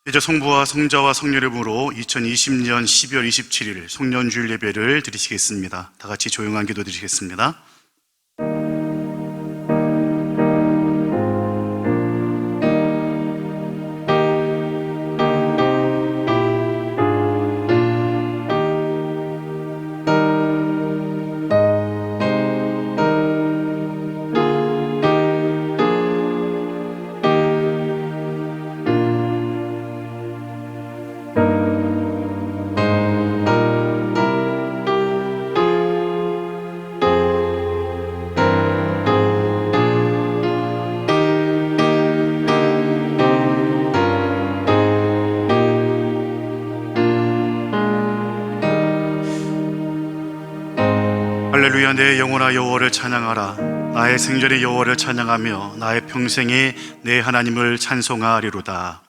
이제 성부와 성자와 성령 이름으로 2020년 12월 27일 송년주일 예배를 드리시겠습니다. 다 같이 조용한 기도 드리겠습니다. 할렐루야. 내 영혼아 여호와를 찬양하라. 나의 생전의 여호와를 찬양하며 나의 평생에 내 하나님을 찬송하리로다.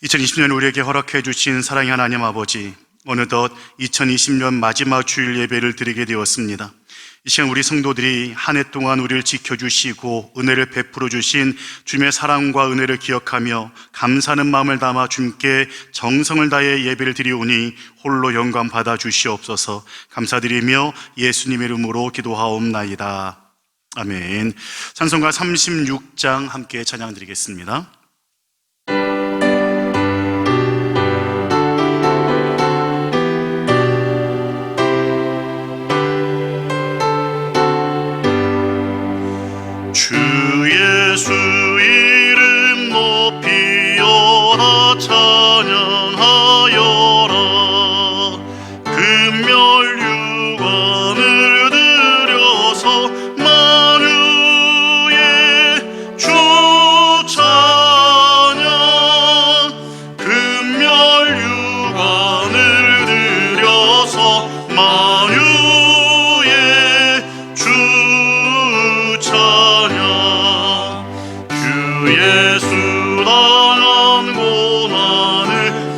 2020년 우리에게 허락해 주신 사랑의 하나님 아버지, 어느덧 2020년 마지막 주일 예배를 드리게 되었습니다. 이 시간 우리 성도들이 한 해 동안 우리를 지켜주시고 은혜를 베풀어 주신 주님의 사랑과 은혜를 기억하며 감사하는 마음을 담아 주님께 정성을 다해 예배를 드리오니 홀로 영광 받아 주시옵소서. 감사드리며 예수님의 이름으로 기도하옵나이다. 아멘. 찬송가 36장 함께 찬양 드리겠습니다. 주 예수 이름 높이어라. 찬양하여라. 금멸 유관을 들여서 만유의 주 찬양. 금멸 유관을 들여서 만유의 주 찬양. 예수 당한 고난을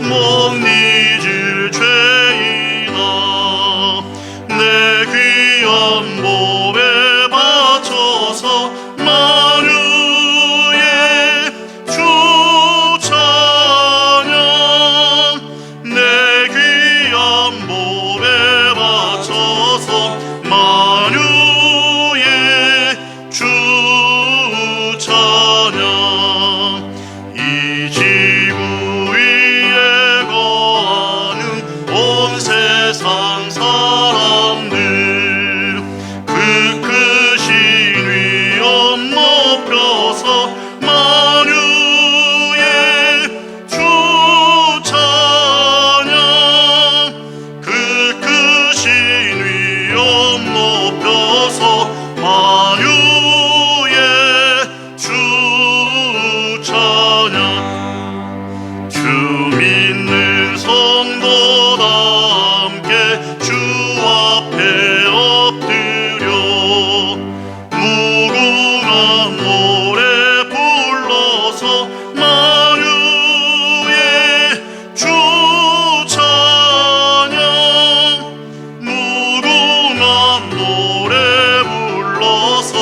못 잊을 죄인아, 내 귀한 몸에 바쳐서 만유의 주 찬양. 내 귀한 몸에 바쳐서 만유의 주 찬양. 이 지구 위에 거하는 온 세상 사람들, 그 크신 위엄 높여서 만유의 주 찬양. 그 크신 위엄 높여서 만유의 주 찬양. 주 믿는 성도다 함께 주 앞에 엎드려 무궁한 노래 불러서 만유의 주 찬양. 무궁한 노래 불러서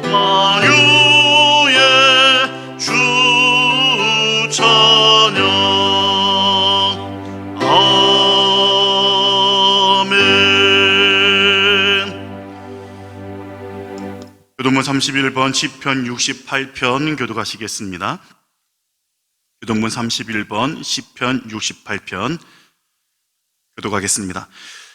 만유의 주 찬양. 아멘. 교동문 31번 시편 68편 교독하시겠습니다. 교동문 31번 시편 68편 교독하겠습니다.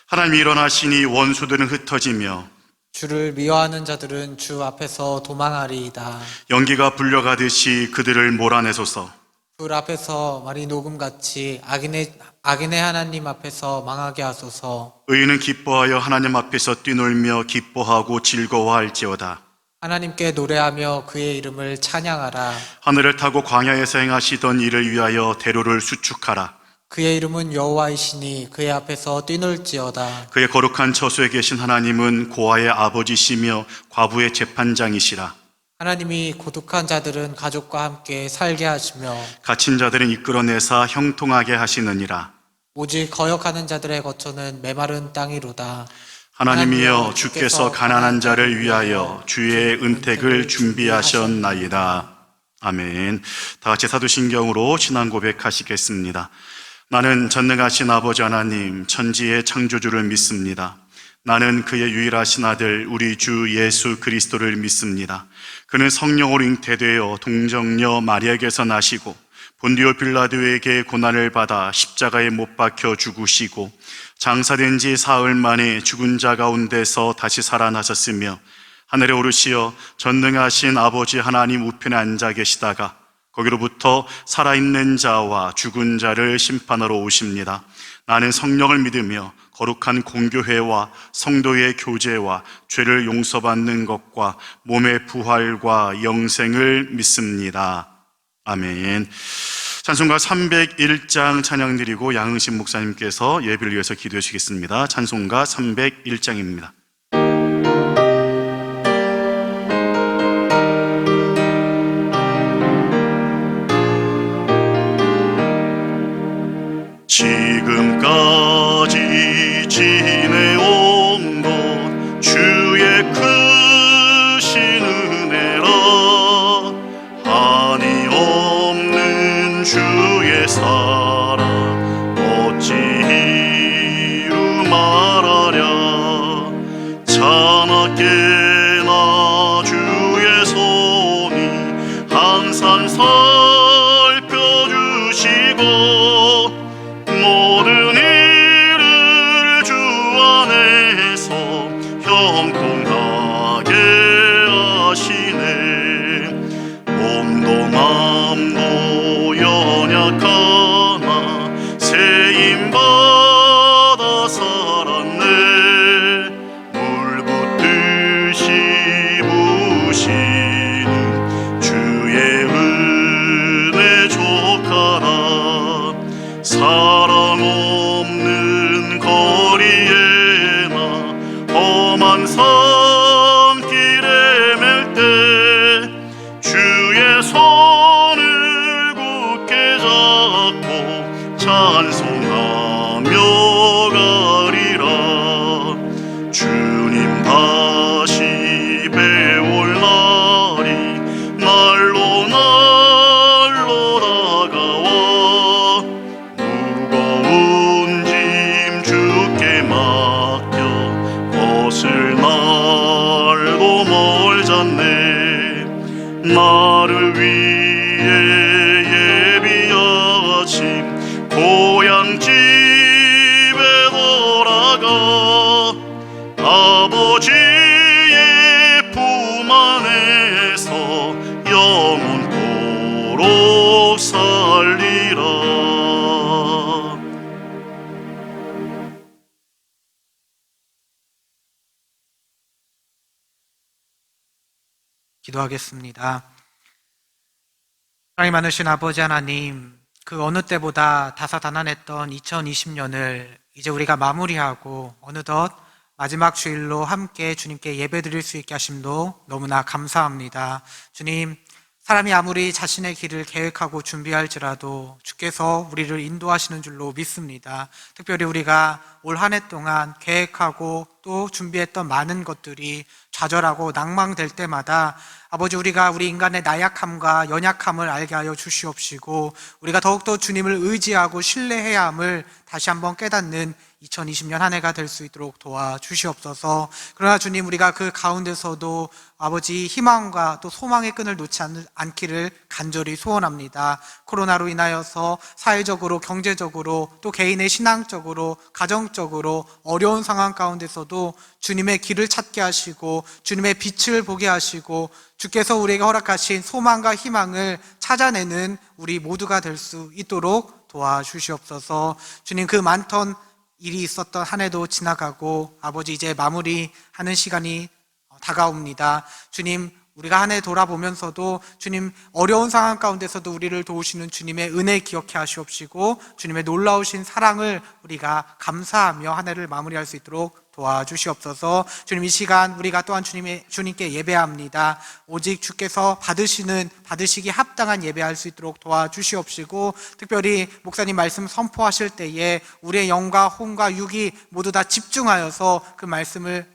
하나님이 일어나시니 원수들은 흩어지며 주를 미워하는 자들은 주 앞에서 도망하리이다. 연기가 불려가듯이 그들을 몰아내소서. 불 앞에서 말이 녹음같이 악인의 하나님 앞에서 망하게 하소서. 의인은 기뻐하여 하나님 앞에서 뛰놀며 기뻐하고 즐거워할지어다. 하나님께 노래하며 그의 이름을 찬양하라. 하늘을 타고 광야에서 행하시던 일을 위하여 대로를 수축하라. 그의 이름은 여호와이시니 그의 앞에서 뛰놀지어다. 그의 거룩한 처소에 계신 하나님은 고아의 아버지시며 과부의 재판장이시라. 하나님이 고독한 자들은 가족과 함께 살게 하시며 갇힌 자들은 이끌어내사 형통하게 하시느니라. 오직 거역하는 자들의 거처는 메마른 땅이로다. 하나님이여, 주께서 가난한 자를 위하여 주의 은택을 준비하셨나이다. 아멘. 다 같이 사도신경으로 신앙 고백하시겠습니다. 나는 전능하신 아버지 하나님, 천지의 창조주를 믿습니다. 나는 그의 유일하신 아들 우리 주 예수 그리스도를 믿습니다. 그는 성령으로 잉태되어 동정녀 마리아에게서 나시고 본디오 빌라도에게 고난을 받아 십자가에 못 박혀 죽으시고 장사된 지 사흘 만에 죽은 자 가운데서 다시 살아나셨으며 하늘에 오르시어 전능하신 아버지 하나님 우편에 앉아 계시다가 거기로부터 살아있는 자와 죽은 자를 심판하러 오십니다. 나는 성령을 믿으며 거룩한 공교회와 성도의 교제와 죄를 용서받는 것과 몸의 부활과 영생을 믿습니다. 아멘. 찬송가 301장 찬양 드리고 양흥신 목사님께서 예배를 위해서 기도해 주시겠습니다. 찬송가 301장입니다. 지금까지 지내온 것 주의 크신 은혜라 한이 없는 주의 사랑 어찌 이루 말하랴 자나깨나 주의 손이 항상 살펴주시고 모든 일을 주 안에서 형통하게 하시네 몸도 마음도 연약하나 세임받아 살았네 물 붓듯이 부시는 주의 은혜 족하다 사랑 없는 거리에나 험한 산길에 맬 때 주의 손을 굳게 잡고 찬송하며 가리라 주님 다시 배올 날이 날로 날로 다가와 무거운 짐 주께 맡겨 벗을 날도 멀잖네 나를 위해 예비하신 고향 집에 돌아가 아버지의 품 안에서 영원토록 살리라. 기도하겠습니다. 사랑이 많으신 아버지 하나님, 그 어느 때보다 다사다난했던 2020년을 이제 우리가 마무리하고 어느덧 마지막 주일로 함께 주님께 예배드릴 수 있게 하심도 너무나 감사합니다. 주님, 사람이 아무리 자신의 길을 계획하고 준비할지라도 주께서 우리를 인도하시는 줄로 믿습니다. 특별히 우리가 올 한 해 동안 계획하고 또 준비했던 많은 것들이 좌절하고 낭망될 때마다 아버지 우리가 우리 인간의 나약함과 연약함을 알게 하여 주시옵시고 우리가 더욱더 주님을 의지하고 신뢰해야 함을 다시 한번 깨닫는 2020년 한 해가 될 수 있도록 도와주시옵소서. 그러나 주님 우리가 그 가운데서도 아버지 희망과 또 소망의 끈을 놓지 않기를 간절히 소원합니다. 코로나로 인하여서 사회적으로 경제적으로 또 개인의 신앙적으로 가정적으로 어려운 상황 가운데서도 주님의 길을 찾게 하시고 주님의 빛을 보게 하시고 주께서 우리에게 허락하신 소망과 희망을 찾아내는 우리 모두가 될 수 있도록 도와주시옵소서. 주님 그 많던 일이 있었던 한 해도 지나가고 아버지 이제 마무리하는 시간이 다가옵니다. 주님 우리가 한 해 돌아보면서도 주님 어려운 상황 가운데서도 우리를 도우시는 주님의 은혜 기억해 하시옵시고 주님의 놀라우신 사랑을 우리가 감사하며 한 해를 마무리할 수 있도록 도와주시옵소서. 도와주시옵소서. 주님, 이 시간 우리가 또한 주님께 예배합니다. 오직 주께서 받으시기 합당한 예배할 수 있도록 도와주시옵시고, 특별히 목사님 말씀 선포하실 때에 우리의 영과 혼과 육이 모두 다 집중하여서 그 말씀을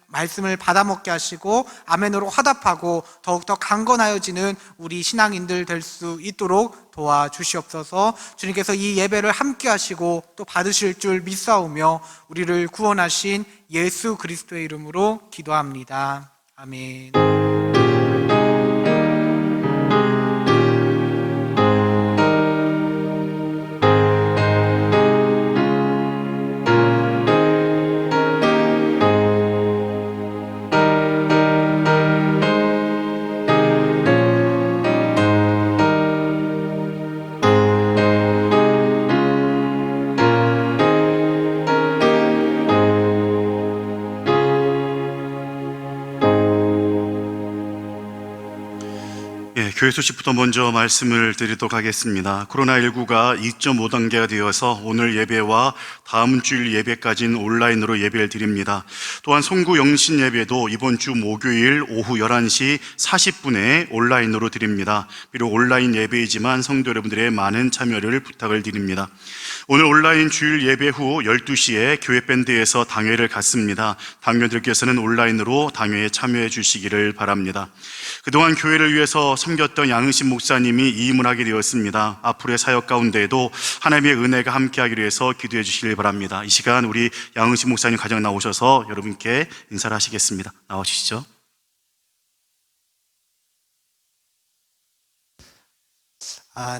받아먹게 하시고 아멘으로 화답하고 더욱더 강건하여지는 우리 신앙인들 될 수 있도록 도와주시옵소서. 주님께서 이 예배를 함께 하시고 또 받으실 줄 믿사오며 우리를 구원하신 예수 그리스도의 이름으로 기도합니다. 아멘. 교회 소식부터 먼저 말씀을 드리도록 하겠습니다. 코로나19가 2.5단계가 되어서 오늘 예배와 다음 주일 예배까지는 온라인으로 예배를 드립니다. 또한 송구 영신 예배도 이번 주 목요일 오후 11시 40분에 온라인으로 드립니다. 비록 온라인 예배이지만 성도 여러분들의 많은 참여를 부탁을 드립니다. 오늘 온라인 주일 예배 후 12시에 교회 밴드에서 당회를 갖습니다. 당회들께서는 온라인으로 당회에 참여해 주시기를 바랍니다. 그동안 교회를 위해서 섬겼던 양은신 목사님이 이임을 하게 되었습니다. 앞으로의 사역 가운데에도 하나님의 은혜가 함께하기로 해서 기도해 주시길 바랍니다. 이 시간 우리 양은신 목사님 가정 나오셔서 여러분께 인사를 하시겠습니다. 나와주시죠.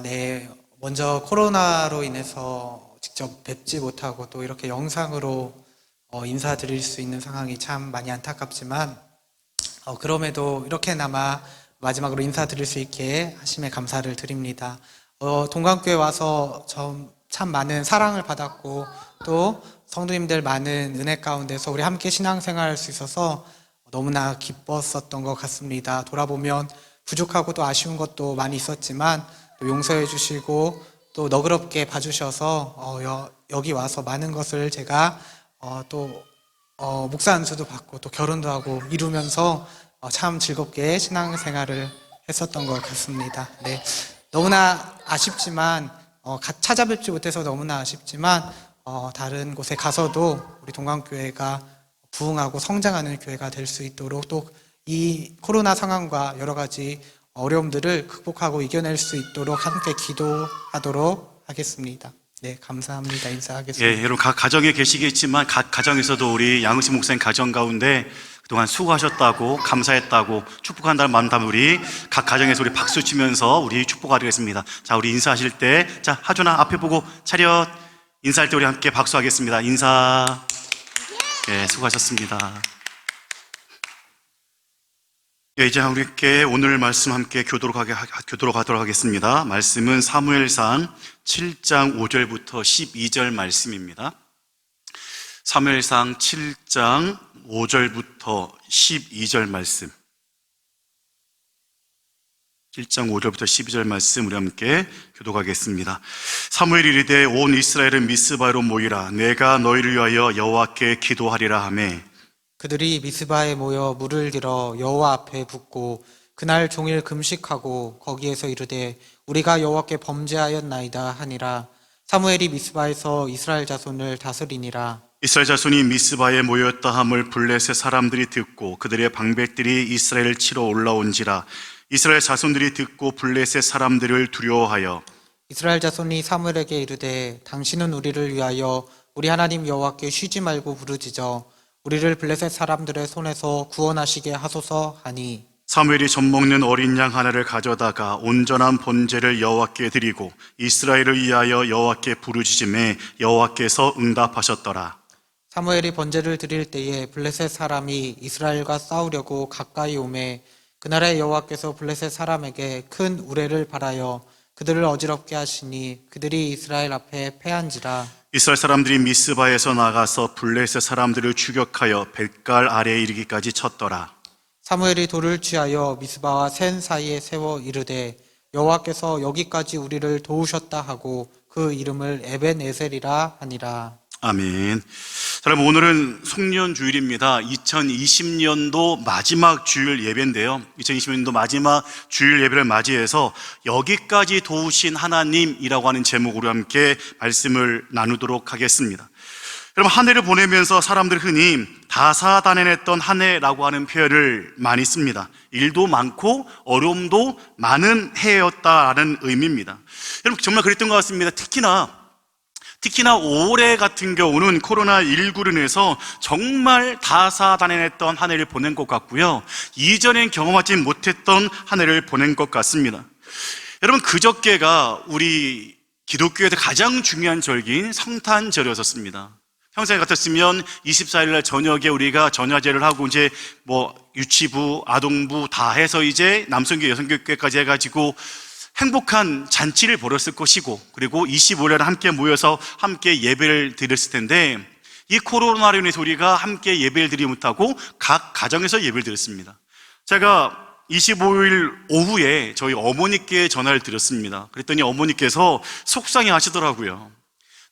네. 먼저 코로나로 인해서 직접 뵙지 못하고 또 이렇게 영상으로 인사드릴 수 있는 상황이 참 많이 안타깝지만 그럼에도 이렇게나마 마지막으로 인사드릴 수 있게 하심에 감사를 드립니다. 동강교회 와서 참 많은 사랑을 받았고 또 성도님들 많은 은혜 가운데서 우리 함께 신앙생활할 수 있어서 너무나 기뻤었던 것 같습니다. 돌아보면 부족하고 또 아쉬운 것도 많이 있었지만 또 용서해 주시고 또 너그럽게 봐주셔서 여기 와서 많은 것을 제가 또 목사 안수도 받고 또 결혼도 하고 이루면서 참 즐겁게 신앙생활을 했었던 것 같습니다. 네, 너무나 아쉽지만 찾아뵙지 못해서 너무나 아쉽지만 다른 곳에 가서도 우리 동강교회가 부흥하고 성장하는 교회가 될 수 있도록 또 이 코로나 상황과 여러 가지 어려움들을 극복하고 이겨낼 수 있도록 함께 기도하도록 하겠습니다. 네, 감사합니다. 인사하겠습니다. 여러분 각 가정에 계시겠지만 각 가정에서도 우리 양은신 목사님 가정 가운데 그동안 수고하셨다고 감사했다고 축복한다는 마음 담아 우리 각 가정에서 우리 박수 치면서 우리 축복하겠습니다. 자, 우리 인사하실 때 자, 하준아 앞에 보고 차렷 인사할 때 우리 함께 박수하겠습니다. 인사. 수고하셨습니다. 이제 우리께 오늘 말씀 함께 교도록 하도록 하겠습니다. 말씀은 사무엘상 7장 5절부터 12절 말씀입니다. 사무엘상 7장 5절부터 12절 말씀. 7장 5절부터 12절 말씀 우리 함께 교독하겠습니다. 사무엘이 이르되 온 이스라엘은 미스바로 모이라. 내가 너희를 위하여 여호와께 기도하리라 하매 그들이 미스바에 모여 물을 들어 여호와 앞에 붓고 그날 종일 금식하고 거기에서 이르되 우리가 여호와께 범죄하였나이다 하니라. 사무엘이 미스바에서 이스라엘 자손을 다스리니라. 이스라엘 자손이 미스바에 모였다 함을 블레셋 사람들이 듣고 그들의 방백들이 이스라엘을 치러 올라온지라. 이스라엘 자손들이 듣고 블레셋 사람들을 두려워하여 이스라엘 자손이 사무엘에게 이르되 당신은 우리를 위하여 우리 하나님 여호와께 쉬지 말고 부르짖어 우리를 블레셋 사람들의 손에서 구원하시게 하소서 하니 사무엘이 젖먹는 어린 양 하나를 가져다가 온전한 번제를 여호와께 드리고 이스라엘을 위하여 여호와께 부르짖음에 여호와께서 응답하셨더라. 사무엘이 번제를 드릴 때에 블레셋 사람이 이스라엘과 싸우려고 가까이 오매 그날에 여호와께서 블레셋 사람에게 큰 우레를 발하여 그들을 어지럽게 하시니 그들이 이스라엘 앞에 패한지라. 이스라엘 사람들이 미스바에서 나가서 블레셋 사람들을 추격하여 뱃갈 아래에 이르기까지 쳤더라. 사무엘이 돌을 취하여 미스바와 센 사이에 세워 이르되 여호와께서 여기까지 우리를 도우셨다 하고 그 이름을 에벤에셀이라 하니라. 아멘. 여러분, 오늘은 송년주일입니다. 2020년도 마지막 주일 예배인데요. 2020년도 마지막 주일 예배를 맞이해서 여기까지 도우신 하나님이라고 하는 제목으로 함께 말씀을 나누도록 하겠습니다. 여러분, 한 해를 보내면서 사람들 흔히 다사다난했던 한 해라고 하는 표현을 많이 씁니다. 일도 많고 어려움도 많은 해였다라는 의미입니다. 여러분, 정말 그랬던 것 같습니다. 특히나 올해 같은 경우는 코로나19로 인해서 정말 다사다난했던 한 해를 보낸 것 같고요. 이전엔 경험하지 못했던 한 해를 보낸 것 같습니다. 여러분, 그저께가 우리 기독교에서 가장 중요한 절기인 성탄절이었습니다. 평소에 같았으면 24일 날 저녁에 우리가 전야제를 하고 이제 유치부, 아동부 다 해서 이제 남성교회, 여성교회까지 해가지고 행복한 잔치를 벌였을 것이고, 그리고 25일에 함께 모여서 함께 예배를 드렸을 텐데, 이 코로나로 인해서 우리가 함께 예배를 드리지 못하고 각 가정에서 예배를 드렸습니다. 제가 25일 오후에 저희 어머니께 전화를 드렸습니다. 그랬더니 어머니께서 속상해 하시더라고요.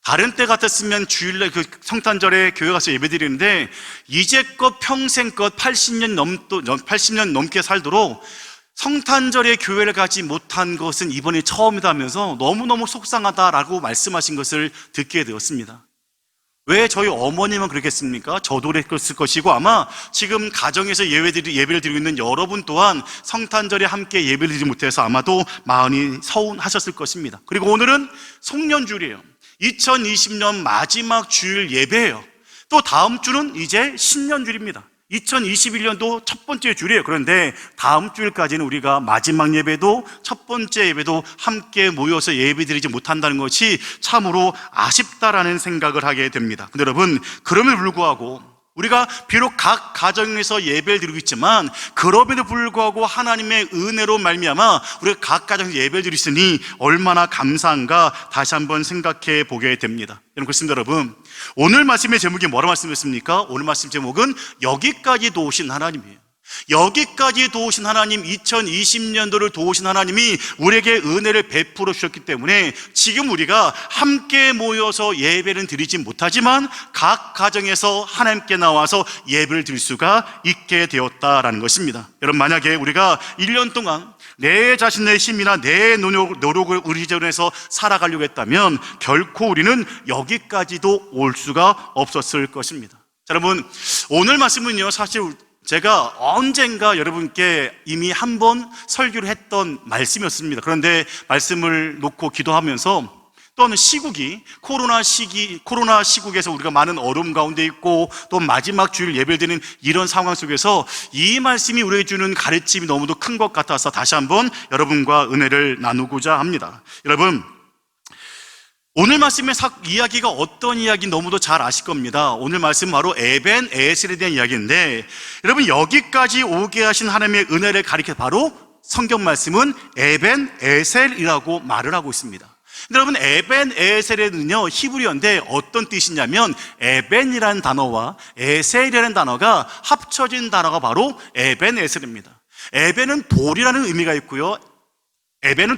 다른 때 같았으면 주일날 그 성탄절에 교회 가서 예배 드리는데, 이제껏 평생껏 80년 넘게 살도록 성탄절에 교회를 가지 못한 것은 이번이 처음이다 하면서 너무너무 속상하다라고 말씀하신 것을 듣게 되었습니다. 왜 저희 어머님은 그러겠습니까? 저도 그랬을 것이고, 아마 지금 가정에서 예배를 드리고 있는 여러분 또한 성탄절에 함께 예배를 드리지 못해서 아마도 마음이 서운하셨을 것입니다. 그리고 오늘은 송년주일이에요. 2020년 마지막 주일 예배예요. 또 다음 주는 이제 신년주일입니다. 2021년도 첫 번째 주일이에요. 그런데 다음 주일까지는 우리가 마지막 예배도 첫 번째 예배도 함께 모여서 예배드리지 못한다는 것이 참으로 아쉽다라는 생각을 하게 됩니다. 근데 여러분, 그럼에도 불구하고 우리가 비록 각 가정에서 예배를 드리고 있지만, 그럼에도 불구하고 하나님의 은혜로 말미암아 우리가 각 가정에서 예배를 드리시니 얼마나 감사한가 다시 한번 생각해 보게 됩니다. 여러분, 그렇습니다. 여러분, 오늘 말씀의 제목이 뭐라고 말씀했습니까? 오늘 말씀 제목은 여기까지 도우신 하나님이에요. 여기까지 도우신 하나님, 2020년도를 도우신 하나님이 우리에게 은혜를 베풀어 주셨기 때문에 지금 우리가 함께 모여서 예배는 드리지 못하지만 각 가정에서 하나님께 나와서 예배를 드릴 수가 있게 되었다라는 것입니다. 여러분, 만약에 우리가 1년 동안 내 자신의 힘이나 내 노력을 의지해서 살아가려고 했다면 결코 우리는 여기까지도 올 수가 없었을 것입니다. 자, 여러분, 오늘 말씀은요, 사실 제가 언젠가 여러분께 이미 한 번 설교를 했던 말씀이었습니다. 그런데 말씀을 놓고 기도하면서 또는 코로나 시국에서 우리가 많은 어려움 가운데 있고 또 마지막 주일 예배를 드리는 이런 상황 속에서 이 말씀이 우리에게 주는 가르침이 너무도 큰 것 같아서 다시 한번 여러분과 은혜를 나누고자 합니다. 여러분, 오늘 말씀의 이야기가 어떤 이야기 너무도 잘 아실 겁니다. 오늘 말씀 바로 에벤 에셀에 대한 이야기인데, 여러분, 여기까지 오게 하신 하나님의 은혜를 가리켜 바로 성경 말씀은 에벤 에셀이라고 말을 하고 있습니다. 근데 여러분, 에벤 에셀에는요, 히브리어인데 어떤 뜻이냐면 에벤이라는 단어와 에셀이라는 단어가 합쳐진 단어가 바로 에벤 에셀입니다. 에벤은 돌이라는 의미가 있고요, 에셀은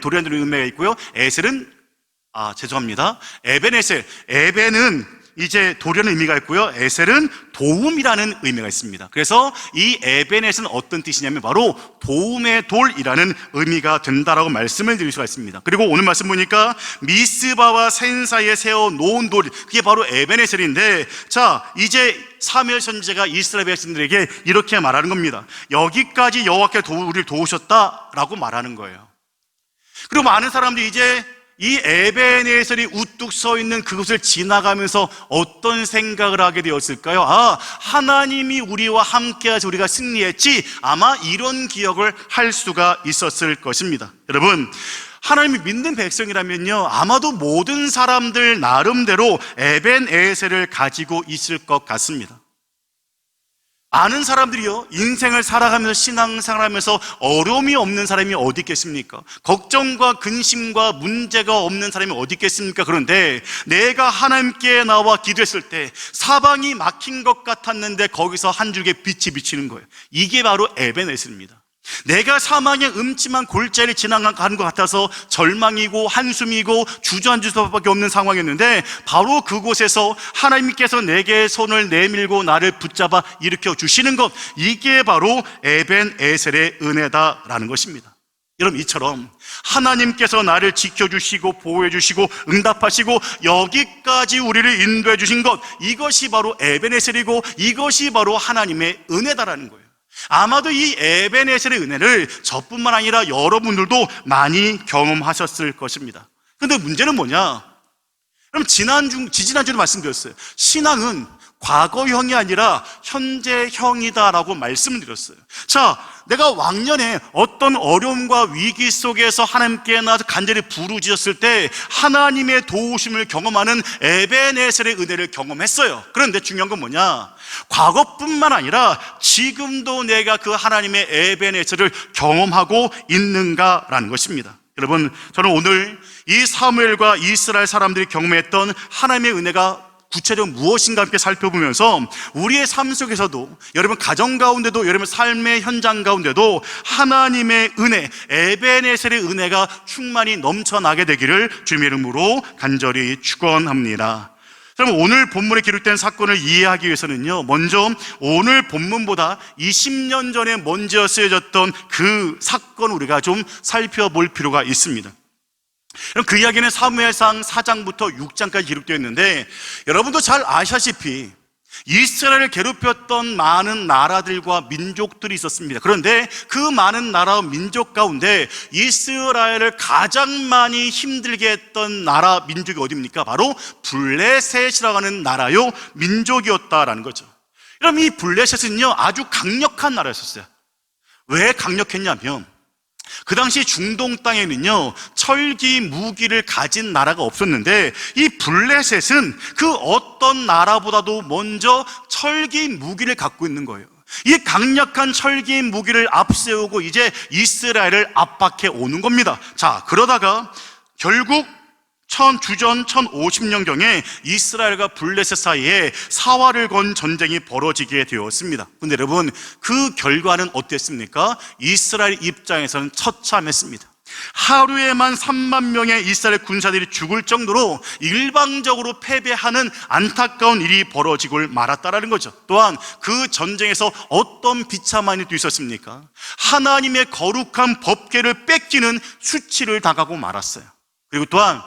에벤은 이제 돌이라는 의미가 있고요, 에셀은 도움이라는 의미가 있습니다. 그래서 이 에벤에셀은 어떤 뜻이냐면 바로 도움의 돌이라는 의미가 된다라고 말씀을 드릴 수가 있습니다. 그리고 오늘 말씀 보니까 미스바와 센 사이에 세워 놓은 돌, 그게 바로 에벤에셀인데, 자, 이제 사무엘 선지자가 이스라엘 백성들에게 이렇게 말하는 겁니다. 여기까지 여호와께서 우리를 도우셨다라고 말하는 거예요. 그리고 많은 사람들이 이제 이 에벤에셀이 우뚝 서 있는 그곳을 지나가면서 어떤 생각을 하게 되었을까요? 하나님이 우리와 함께해서 우리가 승리했지, 아마 이런 기억을 할 수가 있었을 것입니다. 여러분, 하나님이 믿는 백성이라면요, 아마도 모든 사람들 나름대로 에벤에셀을 가지고 있을 것 같습니다. 많은 사람들이요, 인생을 살아가면서 신앙생활하면서 어려움이 없는 사람이 어디 있겠습니까? 걱정과 근심과 문제가 없는 사람이 어디 있겠습니까? 그런데 내가 하나님께 나와 기도했을 때 사방이 막힌 것 같았는데 거기서 한 줄기의 빛이 비치는 거예요. 이게 바로 에벤에셀입니다. 내가 사망의 음침한 골짜기를 지나가는 것 같아서 절망이고 한숨이고 주저앉을 수밖에 없는 상황이었는데, 바로 그곳에서 하나님께서 내게 손을 내밀고 나를 붙잡아 일으켜 주시는 것, 이게 바로 에벤에셀의 은혜다라는 것입니다. 여러분, 이처럼 하나님께서 나를 지켜주시고 보호해주시고 응답하시고 여기까지 우리를 인도해 주신 것, 이것이 바로 에벤에셀이고 이것이 바로 하나님의 은혜다라는 거예요. 아마도 이 에벤에셀의 은혜를 저뿐만 아니라 여러분들도 많이 경험하셨을 것입니다. 그런데 문제는 뭐냐? 그럼 지지난주도 말씀드렸어요. 신앙은 과거형이 아니라 현재형이다라고 말씀을 드렸어요. 자, 내가 왕년에 어떤 어려움과 위기 속에서 하나님께 나와서 간절히 부르짖었을 때 하나님의 도우심을 경험하는 에벤에셀의 은혜를 경험했어요. 그런데 중요한 건 뭐냐? 과거뿐만 아니라 지금도 내가 그 하나님의 에벤에셀을 경험하고 있는가라는 것입니다. 여러분, 저는 오늘 이 사무엘과 이스라엘 사람들이 경험했던 하나님의 은혜가 구체적으로 무엇인가 함께 살펴보면서 우리의 삶 속에서도, 여러분 가정 가운데도, 여러분 삶의 현장 가운데도 하나님의 은혜, 에벤에셀의 은혜가 충만히 넘쳐나게 되기를 주님의 이름으로 간절히 축원합니다. 그럼 오늘 본문에 기록된 사건을 이해하기 위해서는요, 먼저 오늘 본문보다 20년 전에 먼저 쓰여졌던 그 사건을 우리가 좀 살펴볼 필요가 있습니다. 그 이야기는 사무엘상 4장부터 6장까지 기록되어 있는데, 여러분도 잘 아시다시피 이스라엘을 괴롭혔던 많은 나라들과 민족들이 있었습니다. 그런데 그 많은 나라와 민족 가운데 이스라엘을 가장 많이 힘들게 했던 나라 민족이 어디입니까? 바로 블레셋이라고 하는 나라요 민족이었다라는 거죠. 그럼 이 블레셋은요 아주 강력한 나라였었어요. 왜 강력했냐면, 그 당시 중동 땅에는요 철기 무기를 가진 나라가 없었는데, 이 블레셋은 그 어떤 나라보다도 먼저 철기 무기를 갖고 있는 거예요. 이 강력한 철기 무기를 앞세우고 이제 이스라엘을 압박해 오는 겁니다. 자, 그러다가 결국 주전 1050년경에 이스라엘과 블레셋 사이에 사활을 건 전쟁이 벌어지게 되었습니다. 근데 여러분, 그 결과는 어땠습니까? 이스라엘 입장에서는 처참했습니다. 하루에만 3만 명의 이스라엘 군사들이 죽을 정도로 일방적으로 패배하는 안타까운 일이 벌어지고 말았다라는 거죠. 또한 그 전쟁에서 어떤 비참한 일도 있었습니까? 하나님의 거룩한 법궤를 뺏기는 수치를 당하고 말았어요. 그리고 또한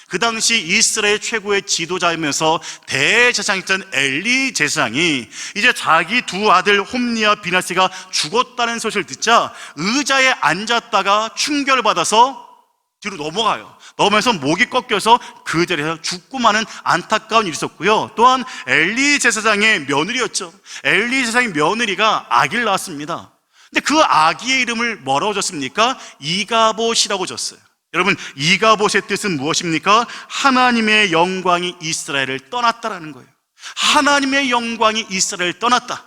그 당시 이스라엘 최고의 지도자이면서 대제사장이었던 엘리 제사장이 이제 자기 두 아들 홈니와 비나스가 죽었다는 소식을 듣자 의자에 앉았다가 충격을 받아서 뒤로 넘어가면서 목이 꺾여서 그 자리에서 죽고 마는 안타까운 일이 있었고요. 또한 엘리 제사장의 며느리였죠. 엘리 제사장의 며느리가 아기를 낳았습니다. 근데 그 아기의 이름을 뭐라고 줬습니까? 이가봇이라고 줬어요. 여러분, 이가봇의 뜻은 무엇입니까? 하나님의 영광이 이스라엘을 떠났다라는 거예요. 하나님의 영광이 이스라엘을 떠났다.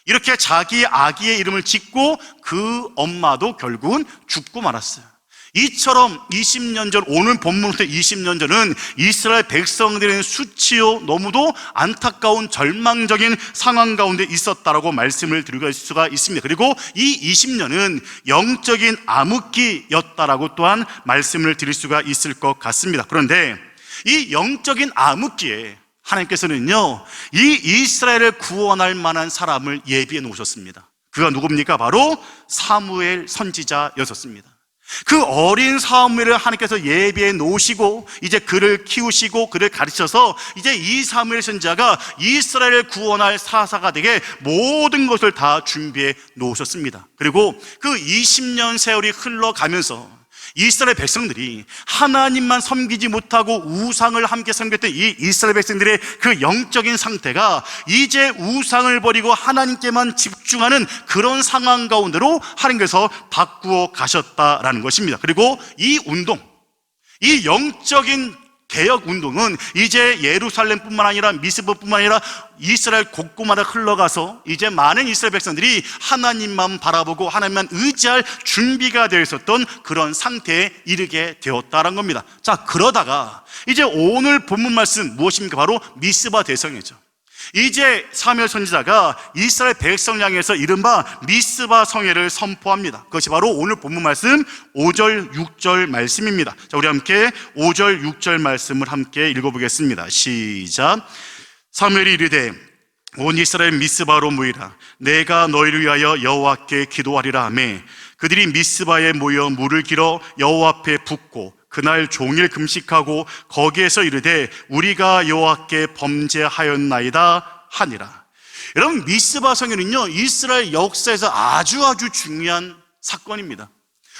이렇게 자기 아기의 이름을 짓고 그 엄마도 결국은 죽고 말았어요. 이처럼 20년 전, 오늘 본문부터 20년 전은 이스라엘 백성들은 수치요 너무도 안타까운 절망적인 상황 가운데 있었다라고 말씀을 드릴 수가 있습니다. 그리고 이 20년은 영적인 암흑기였다라고 또한 말씀을 드릴 수가 있을 것 같습니다. 그런데 이 영적인 암흑기에 하나님께서는요 이 이스라엘을 구원할 만한 사람을 예비해 놓으셨습니다. 그가 누굽니까? 바로 사무엘 선지자였었습니다. 그 어린 사무엘을 하나님께서 예비해 놓으시고 이제 그를 키우시고 그를 가르쳐서 이제 이 사무엘 선지자가 이스라엘을 구원할 사사가 되게 모든 것을 다 준비해 놓으셨습니다. 그리고 그 20년 세월이 흘러가면서 이스라엘 백성들이 하나님만 섬기지 못하고 우상을 함께 섬겼던 이 이스라엘 백성들의 그 영적인 상태가 이제 우상을 버리고 하나님께만 집중하는 그런 상황 가운데로 하나님께서 바꾸어 가셨다라는 것입니다. 그리고 이 운동, 이 영적인 개혁 운동은 이제 예루살렘뿐만 아니라 미스바뿐만 아니라 이스라엘 곳곳마다 흘러가서 이제 많은 이스라엘 백성들이 하나님만 바라보고 하나님만 의지할 준비가 되어 있었던 그런 상태에 이르게 되었다는 겁니다. 자, 그러다가 이제 오늘 본문 말씀 무엇입니까? 바로 미스바 대성회죠. 이제 사무엘 선지자가 이스라엘 백성을 향해서 이른바 미스바 성회를 선포합니다. 그것이 바로 오늘 본문 말씀 5절 6절 말씀입니다. 자, 우리 함께 5절 6절 말씀을 함께 읽어보겠습니다. 시작. 사무엘이 이르되 온 이스라엘 미스바로 모이라. 내가 너희를 위하여 여호와께 기도하리라 하매 그들이 미스바에 모여 물을 길어 여호와 앞에 붓고 그날 종일 금식하고 거기에서 이르되 우리가 여호와께 범죄하였나이다 하니라. 여러분, 미스바 성회는요 이스라엘 역사에서 아주 중요한 사건입니다.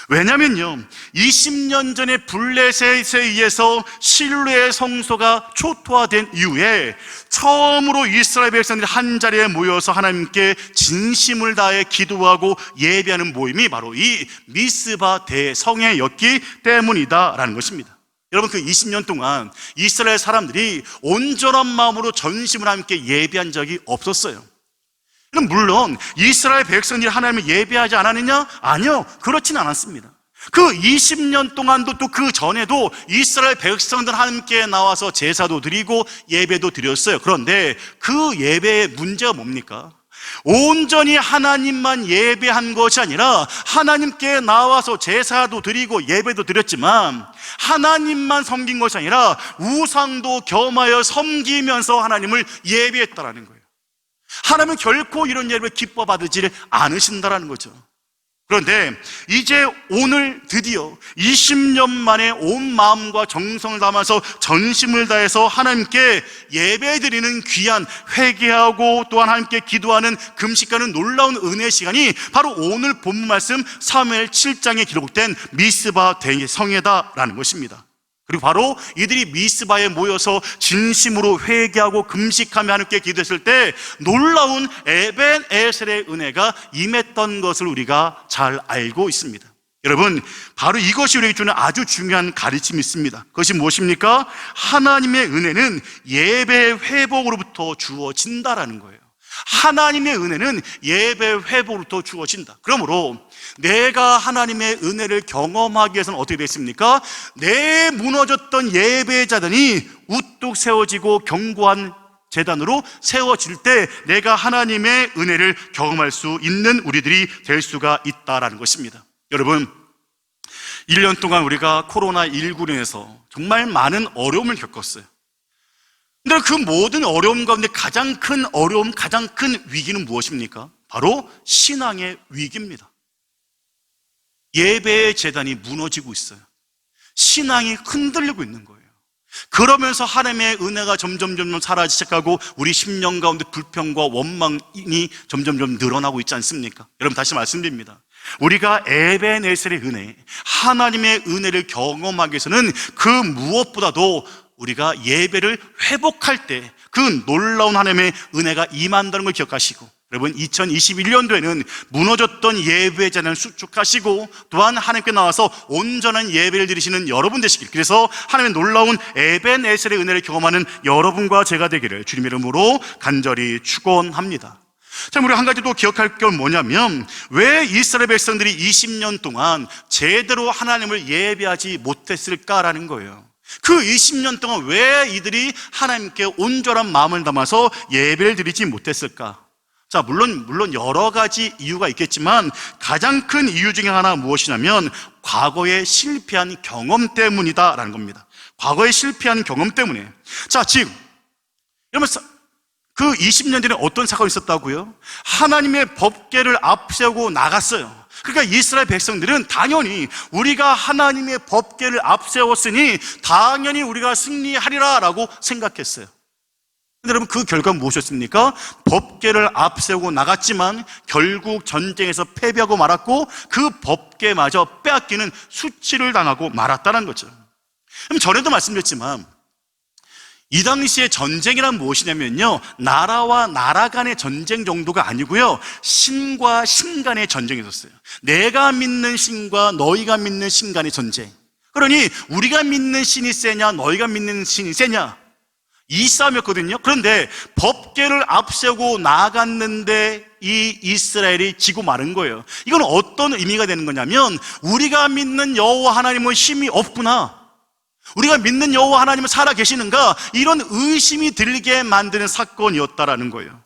왜냐면요 20년 전에 블레셋에 의해서 실로의 성소가 초토화된 이후에 처음으로 이스라엘 백성들이 한 자리에 모여서 하나님께 진심을 다해 기도하고 예배하는 모임이 바로 이 미스바 대성회였기 때문이다라는 것입니다. 여러분, 그 20년 동안 이스라엘 사람들이 온전한 마음으로 전심을 함께 예배한 적이 없었어요. 물론 이스라엘 백성들이 하나님을 예배하지 않았느냐? 아니요, 그렇진 않았습니다. 그 20년 동안도 또 그 전에도 이스라엘 백성들 함께 나와서 제사도 드리고 예배도 드렸어요. 그런데 그 예배의 문제가 뭡니까? 온전히 하나님만 예배한 것이 아니라 하나님께 나와서 제사도 드리고 예배도 드렸지만 하나님만 섬긴 것이 아니라 우상도 겸하여 섬기면서 하나님을 예배했다라는 거예요. 하나님은 결코 이런 예배를 기뻐 받지 않으신다라는 거죠. 그런데 이제 오늘 드디어 20년 만에 온 마음과 정성을 담아서 전심을 다해서 하나님께 예배드리는 귀한 회개하고 또한 하나님께 기도하는 금식하는 놀라운 은혜의 시간이 바로 오늘 본문 말씀 사무엘 7장에 기록된 미스바 대성회다라는 것입니다. 그리고 바로 이들이 미스바에 모여서 진심으로 회개하고 금식하며 하나님께 기도했을 때 놀라운 에벤에셀의 은혜가 임했던 것을 우리가 잘 알고 있습니다. 여러분, 바로 이것이 우리에게 주는 아주 중요한 가르침이 있습니다. 그것이 무엇입니까? 하나님의 은혜는 예배 회복으로부터 주어진다라는 거예요. 하나님의 은혜는 예배 회복으로부터 주어진다. 그러므로 내가 하나님의 은혜를 경험하기 위해서는 어떻게 됐습니까? 내 무너졌던 예배자단이 우뚝 세워지고 견고한 제단으로 세워질 때 내가 하나님의 은혜를 경험할 수 있는 우리들이 될 수가 있다라는 것입니다. 여러분, 1년 동안 우리가 코로나19로 인해서 정말 많은 어려움을 겪었어요. 근데 그 모든 어려움 가운데 가장 큰 어려움, 가장 큰 위기는 무엇입니까? 바로 신앙의 위기입니다. 예배의 제단이 무너지고 있어요. 신앙이 흔들리고 있는 거예요. 그러면서 하나님의 은혜가 점점 사라지기 시작하고 우리 심령 가운데 불평과 원망이 점점 늘어나고 있지 않습니까? 여러분, 다시 말씀드립니다. 우리가 에벤에셀의 은혜, 하나님의 은혜를 경험하기 위해서는 그 무엇보다도 우리가 예배를 회복할 때 그 놀라운 하나님의 은혜가 임한다는 걸 기억하시고, 여러분 2021년도에는 무너졌던 예배 자단을 수축하시고 또한 하나님께 나와서 온전한 예배를 드리시는 여러분 되시길, 그래서 하나님의 놀라운 에벤에셀의 은혜를 경험하는 여러분과 제가 되기를 주님의 이름으로 간절히 축원합니다. 자, 우리 한 가지 또 기억할 게 뭐냐면, 왜 이스라엘 백성들이 20년 동안 제대로 하나님을 예배하지 못했을까라는 거예요. 그 20년 동안 왜 이들이 하나님께 온전한 마음을 담아서 예배를 드리지 못했을까? 자, 물론 여러 가지 이유가 있겠지만 가장 큰 이유 중에 하나가 무엇이냐면 과거에 실패한 경험 때문이다라는 겁니다. 과거에 실패한 경험 때문에. 자, 지금 여러분, 그 20년 전에 어떤 사건이 있었다고요? 하나님의 법궤를 앞세우고 나갔어요. 그러니까 이스라엘 백성들은 당연히 우리가 하나님의 법궤를 앞세웠으니 당연히 우리가 승리하리라 라고 생각했어요. 근데 여러분, 그 결과는 무엇이었습니까? 법궤를 앞세우고 나갔지만 결국 전쟁에서 패배하고 말았고 그 법궤마저 빼앗기는 수치를 당하고 말았다는 거죠. 그럼 전에도 말씀드렸지만 이 당시의 전쟁이란 무엇이냐면요, 나라와 나라 간의 전쟁 정도가 아니고요, 신과 신 간의 전쟁이었어요. 내가 믿는 신과 너희가 믿는 신 간의 전쟁. 그러니 우리가 믿는 신이 세냐 너희가 믿는 신이 세냐, 이 싸움이었거든요. 그런데 법궤를 앞세우고 나갔는데 이 이스라엘이 지고 마른 거예요. 이건 어떤 의미가 되는 거냐면 우리가 믿는 여호와 하나님은 힘이 없구나, 우리가 믿는 여호와 하나님은 살아 계시는가? 이런 의심이 들게 만드는 사건이었다라는 거예요.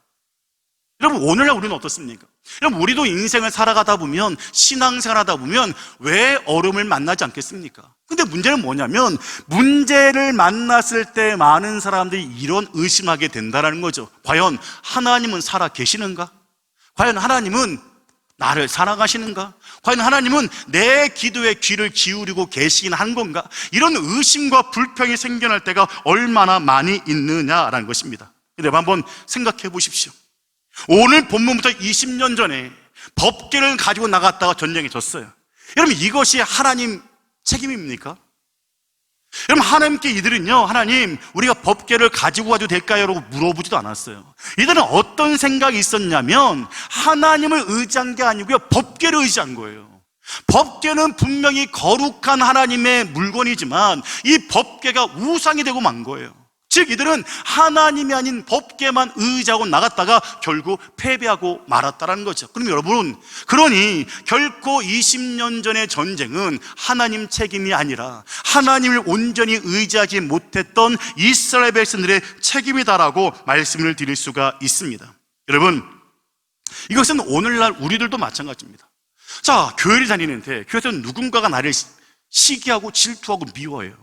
여러분, 오늘날 우리는 어떻습니까? 여러분, 우리도 인생을 살아가다 보면, 신앙생활 하다 보면 왜 어려움을 만나지 않겠습니까? 근데 문제는 뭐냐면, 문제를 만났을 때 많은 사람들이 이런 의심하게 된다는 거죠. 과연 하나님은 살아 계시는가? 과연 하나님은 나를 사랑하시는가? 과연 하나님은 내 기도에 귀를 기울이고 계시긴 한 건가? 이런 의심과 불평이 생겨날 때가 얼마나 많이 있느냐라는 것입니다. 여러분, 한번 생각해 보십시오. 오늘 본문부터 20년 전에 법궤를 가지고 나갔다가 전쟁에 졌어요. 여러분, 이것이 하나님 책임입니까? 여러분, 하나님께 이들은요, 하나님, 우리가 법궤를 가지고 가도 될까요? 라고 물어보지도 않았어요. 이들은 어떤 생각이 있었냐면 하나님을 의지한 게 아니고요, 법궤를 의지한 거예요. 법궤는 분명히 거룩한 하나님의 물건이지만 이 법궤가 우상이 되고 만 거예요. 즉, 이들은 하나님이 아닌 법궤만 의지하고 나갔다가 결국 패배하고 말았다는 거죠. 그럼 여러분, 그러니 결코 20년 전의 전쟁은 하나님 책임이 아니라 하나님을 온전히 의지하지 못했던 이스라엘 백성들의 책임이다라고 말씀을 드릴 수가 있습니다. 여러분, 이것은 오늘날 우리들도 마찬가지입니다. 자, 교회를 다니는데 교회에서 누군가가 나를 시기하고 질투하고 미워해요.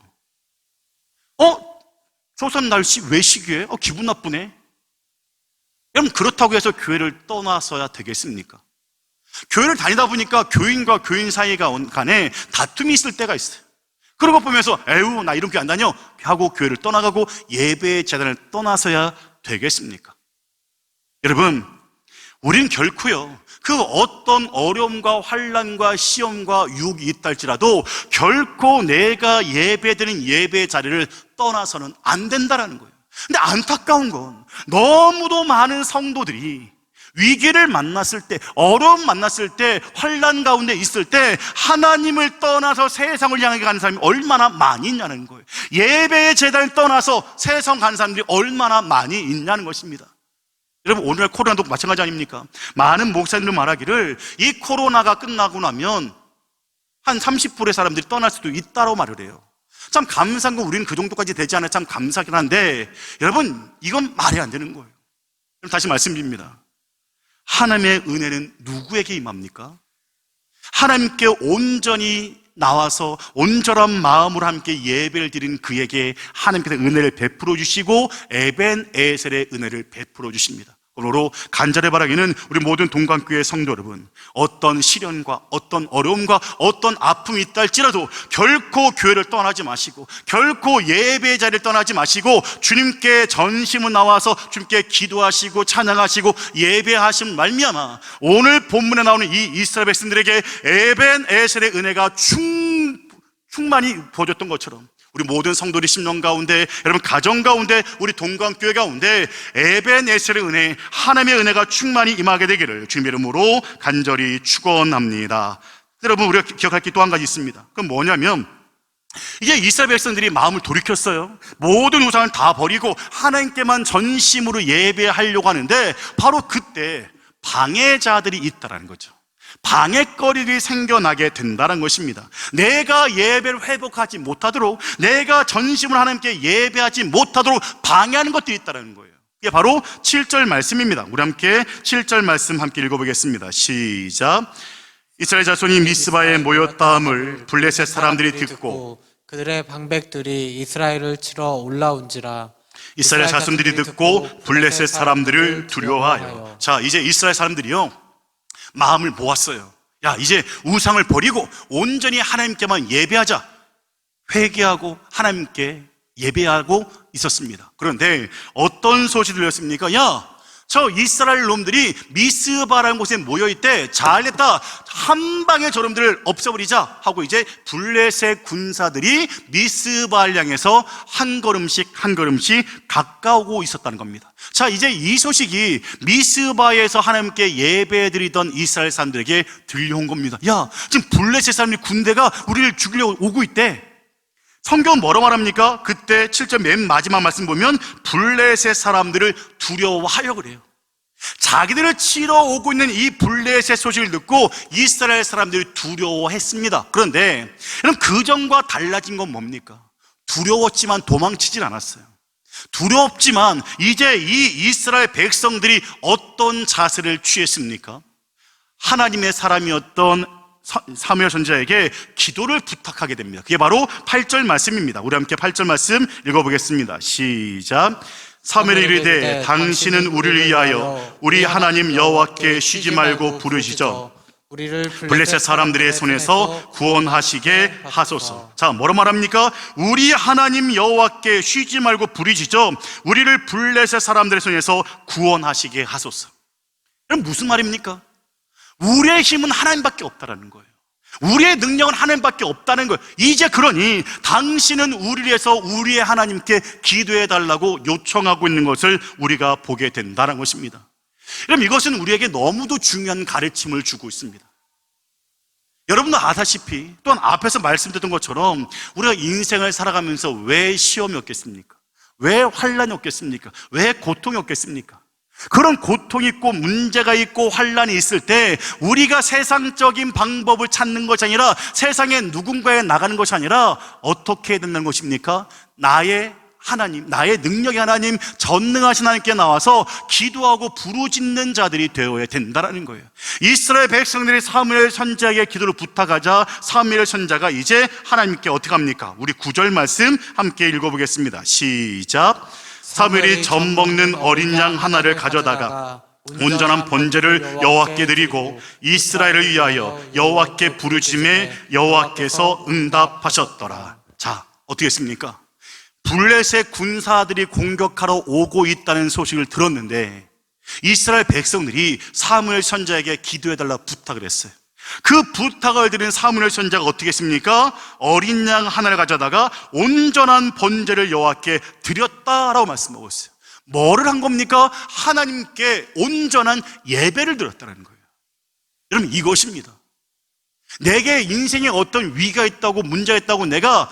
저 사람 날 왜 시기해? 기분 나쁘네. 여러분, 그렇다고 해서 교회를 떠나서야 되겠습니까? 교회를 다니다 보니까 교인과 교인 사이가 간에 다툼이 있을 때가 있어요. 그런 거 보면서 에휴, 나 이런 교회 안 다녀 하고 교회를 떠나가고 예배의 재단을 떠나서야 되겠습니까? 여러분, 우리는 결코요, 그 어떤 어려움과 환난과 시험과 유혹이 있다 할지라도 결코 내가 예배드리는 예배의 자리를 떠나서는 안 된다라는 거예요. 근데 안타까운 건 너무도 많은 성도들이 위기를 만났을 때, 어려움 만났을 때, 환난 가운데 있을 때 하나님을 떠나서 세상을 향해 가는 사람이 얼마나 많이 있냐는 거예요. 예배의 재단을 떠나서 세상 가는 사람들이 얼마나 많이 있냐는 것입니다. 여러분, 오늘날 코로나도 마찬가지 아닙니까? 많은 목사님들 말하기를 이 코로나가 끝나고 나면 한 30%의 사람들이 떠날 수도 있다고 말을 해요. 참 감사한 건 우리는 그 정도까지 되지 않아요. 참 감사하긴 한데 여러분, 이건 말이 안 되는 거예요. 그럼 다시 말씀드립니다. 하나님의 은혜는 누구에게 임합니까? 하나님께 온전히 나와서 온전한 마음으로 함께 예배를 드린 그에게 하나님께서 은혜를 베풀어 주시고 에벤에셀의 은혜를 베풀어 주십니다. 그러므로 간절히 바라기는 우리 모든 동강교회 성도 여러분, 어떤 시련과 어떤 어려움과 어떤 아픔이 있다 할지라도 결코 교회를 떠나지 마시고 결코 예배의 자리를 떠나지 마시고 주님께 전심으로 나와서 주님께 기도하시고 찬양하시고 예배하신 말미암아 오늘 본문에 나오는 이 이스라엘 백성들에게 에벤에셀의 은혜가 충만히 부어졌던 것처럼 우리 모든 성도들이 심령 가운데, 여러분 가정 가운데, 우리 동강교회 가운데 에벤에셀의 은혜, 하나님의 은혜가 충만히 임하게 되기를 주님의 이름으로 간절히 축원합니다. 여러분, 우리가 기억할 게 또 한 가지 있습니다. 그건 뭐냐면 이제 이스라엘 백성들이 마음을 돌이켰어요. 모든 우상을 다 버리고 하나님께만 전심으로 예배하려고 하는데 바로 그때 방해자들이 있다라는 거죠. 방해거리들이 생겨나게 된다는 것입니다. 내가 예배를 회복하지 못하도록, 내가 전심으로 하나님께 예배하지 못하도록 방해하는 것들이 있다는 거예요. 이게 바로 7절 말씀입니다. 우리 함께 7절 말씀 함께 읽어보겠습니다. 시작. 이스라엘 자손이 미스바에 모였다함을 블레셋 사람들이 듣고 그들의 방백들이 이스라엘을 치러 올라온지라. 이스라엘 자손들이 듣고 블레셋 사람들을 두려워하여. 자, 이제 이스라엘 사람들이요 마음을 모았어요. 야, 이제 우상을 버리고 온전히 하나님께만 예배하자. 회개하고 하나님께 예배하고 있었습니다. 그런데 어떤 소식이 들렸습니까? 야, 저 이스라엘 놈들이 미스바라는 곳에 모여있대. 잘됐다, 한 방에 저놈들을 없애버리자 하고 이제 블레셋 군사들이 미스바를 향해서 한 걸음씩 한 걸음씩 가까우고 있었다는 겁니다. 자, 이제 이 소식이 미스바에서 하나님께 예배드리던 이스라엘 사람들에게 들려온 겁니다. 야, 지금 블레셋 사람들이 군대가 우리를 죽이려고 오고 있대. 성경은 뭐라고 말합니까? 그때 7절 맨 마지막 말씀 보면 블레셋 사람들을 두려워하려고 그래요. 자기들을 치러 오고 있는 이 블레셋 소식을 듣고 이스라엘 사람들이 두려워했습니다. 그런데 여러분, 그전과 달라진 건 뭡니까? 두려웠지만 도망치질 않았어요. 두렵지만 이제 이 이스라엘 백성들이 어떤 자세를 취했습니까? 하나님의 사람이었던 사무엘 선지자에게 기도를 부탁하게 됩니다. 그게 바로 8절 말씀입니다. 우리 함께 8절 말씀 읽어보겠습니다. 시작. 사무엘이 이르되 당신은 우리를 위하여 우리 하나님 여호와께 쉬지 말고 부르시죠. 우리를 블레셋 사람들의 손에서 구원하시게 하소서. 자, 뭐라 말합니까? 우리 하나님 여호와께 쉬지 말고 부르시죠. 우리를 블레셋 사람들의 손에서 구원하시게 하소서. 그럼 무슨 말입니까? 우리의 힘은 하나님밖에 없다라는 거예요. 우리의 능력은 하나님밖에 없다는 거예요. 이제 그러니 당신은 우리를 위해서 우리의 하나님께 기도해 달라고 요청하고 있는 것을 우리가 보게 된다는 것입니다. 그럼 이것은 우리에게 너무도 중요한 가르침을 주고 있습니다. 여러분도 아다시피 또한 앞에서 말씀드렸던 것처럼 우리가 인생을 살아가면서 왜 시험이 없겠습니까? 왜 환란이 없겠습니까? 왜 고통이 없겠습니까? 그런 고통이 있고 문제가 있고 환란이 있을 때 우리가 세상적인 방법을 찾는 것이 아니라 세상에 누군가에 나가는 것이 아니라 어떻게 해야 된다는 것입니까? 나의 하나님, 나의 능력의 하나님, 전능하신 하나님께 나와서 기도하고 부르짖는 자들이 되어야 된다는 거예요. 이스라엘 백성들이 사무엘 선지자에게 기도를 부탁하자 사무엘 선지자가 이제 하나님께 어떻게 합니까? 우리 9절 말씀 함께 읽어보겠습니다. 시작. 사무엘이 젖 먹는 어린 양 하나를 가져다가 온전한 번제를 여호와께 드리고 이스라엘을 위하여 여호와께 부르짖음에 여호와께서 응답하셨더라. 자, 어떻게 했습니까? 블레셋 군사들이 공격하러 오고 있다는 소식을 들었는데 이스라엘 백성들이 사무엘 선지자에게 기도해달라고 부탁을 했어요. 그 부탁을 드린 사무엘 선지자가 어떻게 했습니까? 어린 양 하나를 가져다가 온전한 번제를 여호와께 드렸다라고 말씀하고 있어요. 뭐를 한 겁니까? 하나님께 온전한 예배를 드렸다는 거예요. 여러분, 이것입니다. 내게 인생에 어떤 위가 있다고 문제가 있다고 내가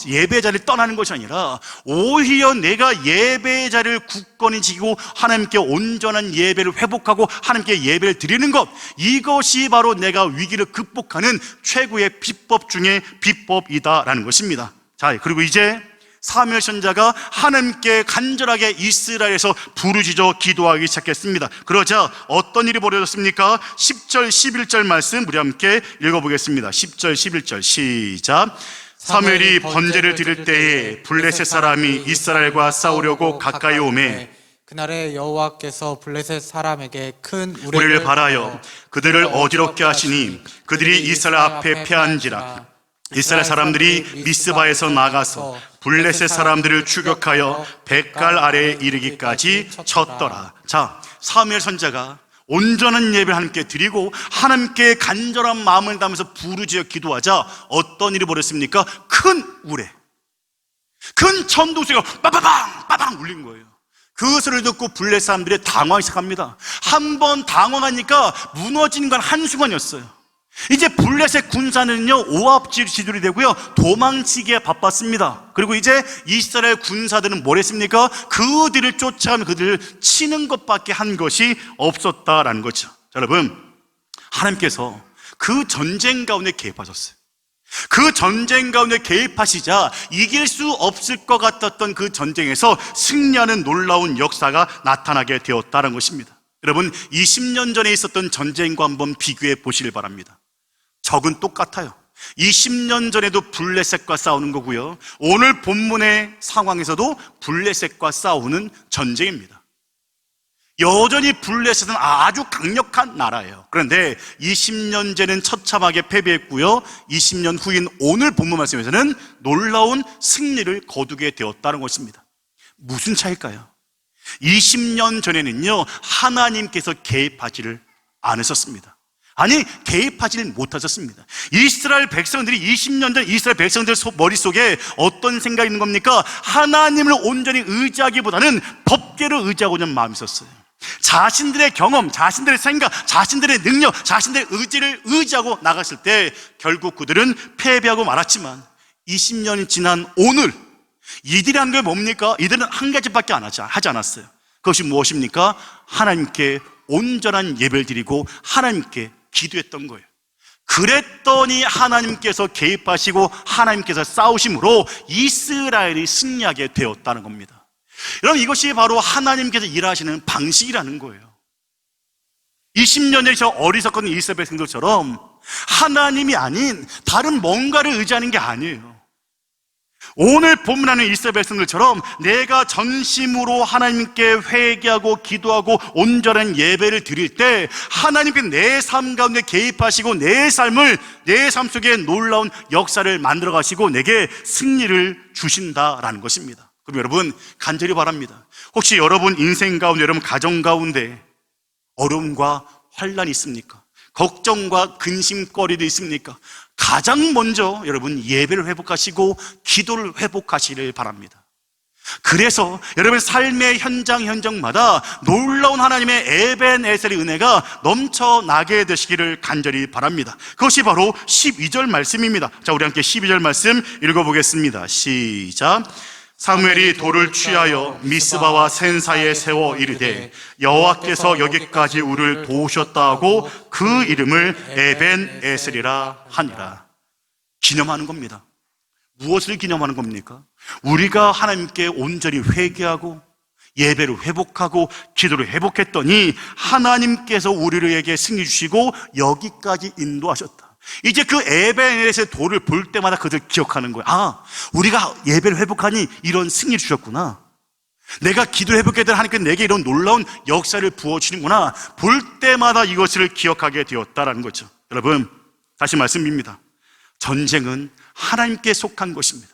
예배의 자리를 떠나는 것이 아니라 오히려 내가 예배의 자리를 굳건히 지키고 하나님께 온전한 예배를 회복하고 하나님께 예배를 드리는 것, 이것이 바로 내가 위기를 극복하는 최고의 비법 중에 비법이다라는 것입니다. 자, 그리고 이제 사무엘 선지자가 하나님께 간절하게 이스라엘에서 부르짖어 기도하기 시작했습니다. 그러자 어떤 일이 벌어졌습니까? 10절 11절 말씀 우리 함께 읽어보겠습니다. 10절 11절 시작. 사무엘이 번제를 드릴 때에 블레셋 사람이 이스라엘과 싸우려고 가까이 오매 그날에 여호와께서 블레셋 사람에게 큰 우리를 발하여 그들을 어지럽게 하시니 그들이 이스라엘 앞에 패한지라. 이스라엘 사람들이 미스바에서 나가서 블레셋 사람들을 추격하여 벳갈 아래에 이르기까지 쳤더라. 자, 사무엘 선지자가 온전한 예배를 하나님께 드리고 하나님께 간절한 마음을 담아서 부르짖어 기도하자 어떤 일이 벌어졌습니까? 큰 우레, 큰 천둥소리가 빠바방 빠방 울린 거예요. 그 소리를 듣고 블레셋 사람들이 당황하기 시작합니다. 한 번 당황하니까 무너지는 건 한순간이었어요. 이제 블레셋 군사는요 오합지졸이 되고요 도망치기에 바빴습니다. 그리고 이제 이스라엘 군사들은 뭘 했습니까? 그들을 쫓아가며 그들을 치는 것밖에 한 것이 없었다라는 거죠. 자, 여러분, 하나님께서 그 전쟁 가운데 개입하셨어요. 그 전쟁 가운데 개입하시자 이길 수 없을 것 같았던 그 전쟁에서 승리하는 놀라운 역사가 나타나게 되었다는 것입니다. 여러분, 20년 전에 있었던 전쟁과 한번 비교해 보시길 바랍니다. 적은 똑같아요. 20년 전에도 블레셋과 싸우는 거고요, 오늘 본문의 상황에서도 블레셋과 싸우는 전쟁입니다. 여전히 블레셋은 아주 강력한 나라예요. 그런데 20년 전에는 처참하게 패배했고요, 20년 후인 오늘 본문 말씀에서는 놀라운 승리를 거두게 되었다는 것입니다. 무슨 차일까요? 20년 전에는요 하나님께서 개입하지를 않으셨습니다. 아니, 개입하지는 못하셨습니다. 이스라엘 백성들이 20년 전 이스라엘 백성들 머릿속에 어떤 생각이 있는 겁니까? 하나님을 온전히 의지하기보다는 법궤를 의지하고자 하는 마음이 있었어요. 자신들의 경험, 자신들의 생각, 자신들의 능력, 자신들의 의지를 의지하고 나갔을 때 결국 그들은 패배하고 말았지만 20년이 지난 오늘 이들이 한 게 뭡니까? 이들은 한 가지밖에 하지 않았어요. 그것이 무엇입니까? 하나님께 온전한 예배를 드리고 하나님께 기도했던 거예요. 그랬더니 하나님께서 개입하시고 하나님께서 싸우심으로 이스라엘이 승리하게 되었다는 겁니다. 여러분, 이것이 바로 하나님께서 일하시는 방식이라는 거예요. 20년 전에 저 어리석은 이스라엘 백성들처럼 하나님이 아닌 다른 뭔가를 의지하는 게 아니에요. 오늘 본문하는 이스라엘 백성들처럼 내가 전심으로 하나님께 회개하고 기도하고 온전한 예배를 드릴 때 하나님께 내 삶 가운데 개입하시고 내 삶 속에 놀라운 역사를 만들어 가시고 내게 승리를 주신다라는 것입니다. 그럼 여러분, 간절히 바랍니다. 혹시 여러분 인생 가운데, 여러분 가정 가운데 어려움과 환란이 있습니까? 걱정과 근심거리도 있습니까? 가장 먼저 여러분 예배를 회복하시고 기도를 회복하시길 바랍니다. 그래서 여러분 삶의 현장마다 놀라운 하나님의 에벤에셀의 은혜가 넘쳐나게 되시기를 간절히 바랍니다. 그것이 바로 12절 말씀입니다. 자, 우리 함께 12절 말씀 읽어보겠습니다. 시작. 사무엘이 돌을 취하여 미스바와 센사에 세워 이르되 여호와께서 여기까지 우리를 도우셨다 하고 그 이름을 에벤에셀이라 하니라. 기념하는 겁니다. 무엇을 기념하는 겁니까? 우리가 하나님께 온전히 회개하고 예배를 회복하고 기도를 회복했더니 하나님께서 우리에게 승리 주시고 여기까지 인도하셨다. 이제 그 에벤에셀의 돌을 볼 때마다 그들 기억하는 거예요. 아, 우리가 예배를 회복하니 이런 승리 주셨구나. 내가 기도 회복했더니 하나님께서 내게 이런 놀라운 역사를 부어주시는구나. 볼 때마다 이것을 기억하게 되었다라는 거죠. 여러분, 다시 말씀드립니다. 전쟁은 하나님께 속한 것입니다.